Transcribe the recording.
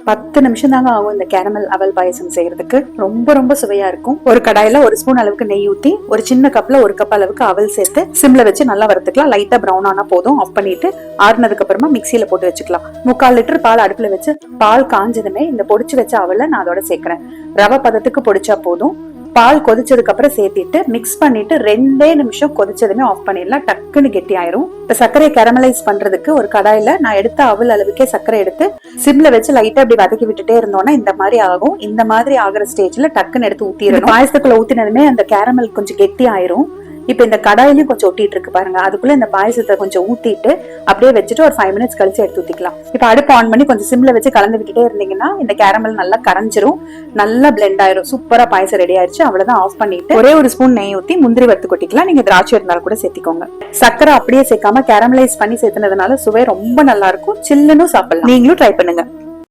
10 நிமிஷம் தாங்க ஆகும் இந்த கேரமல் அவல் பாயசம் செய்யறதுக்கு. ரொம்ப ரொம்ப சுவையா இருக்கும். ஒரு கடாயில 1 ஸ்பூன் அளவுக்கு நெய் ஊத்தி ஒரு சின்ன கப்ல 1 கப் அளவுக்கு அவல் சேர்த்து சிம்ல வச்சு நல்லா வறுத்துக்கலாம். லைட்டா பிரவுன் ஆனா போதும். ஆஃப் பண்ணிட்டு ஆறுனதுக்கு அப்புறமா மிக்சியில போட்டு வச்சுக்கலாம். 3/4 லிட்டர் பால் அடுப்புல வச்சு பால் காஞ்சதுமே இந்த பொடிச்சு வச்ச அவலை நான் அதோட சேர்க்கிறேன். ரவை பதத்துக்கு பொடிச்சா போதும். பால் கொதிச்சதுக்கு அப்புறம் சேர்த்திட்டு மிக்ஸ் பண்ணிட்டு 2 நிமிஷம் கொதிச்சதுமே ஆஃப் பண்ணிடலாம். டக்குன்னு கெட்டி ஆயிரும். இப்ப சர்க்கரையை கேரமலைஸ் பண்றதுக்கு ஒரு கடாயில நான் எடுத்த அவல் அளவுக்கே சர்க்கரை எடுத்து சிம்ல வச்சு லைட்டா அப்படி வதக்கி விட்டுட்டே இருந்தோம்னா இந்த மாதிரி ஆகும். இந்த மாதிரி ஆகுற ஸ்டேஜ்ல டக்குன்னு எடுத்து ஊத்திடணும். பாயசத்துக்குள்ள ஊத்தினதுமே அந்த கேரமல் கொஞ்சம் கெட்டி ஆயிரும். இப்ப இந்த கடாயிலையும் கொஞ்சம் ஒட்டிட்டு இருக்கு பாருங்க. அதுக்குள்ள இந்த பாயசத்தை கொஞ்சம் ஊத்திட்டு அப்படியே வச்சுட்டு ஒரு 5 மினிட்ஸ் கழிச்சு எடுத்து ஊத்திக்கலாம். இப்ப அடுப்பு ஆன் பண்ணி கொஞ்சம் சிம்ல வச்சு கலந்து விட்டுட்டே இருந்தீங்கன்னா இந்த கேரமல் நல்லா கரைஞ்சிரும். நல்லா பிளெண்ட் ஆயிரும். சூப்பரா பாயசம் ரெடி ஆயிடுச்சு. அவ்வளவுதான். ஆஃப் பண்ணிட்டு ஒரே ஒரு ஸ்பூன் நெய் ஊத்தி முந்திரி வறுத்து கொட்டிக்கலாம். நீங்க திராட்சை இருந்தாலும் கூட சேர்த்திக்கோங்க. சக்கரை அப்படியே சேர்க்காம கேரமலைஸ் பண்ணி சேர்த்துனதுனால சுவை ரொம்ப நல்லா இருக்கும். சில்லுன்னு சாப்பிடலாம். நீங்களும் ட்ரை பண்ணுங்க.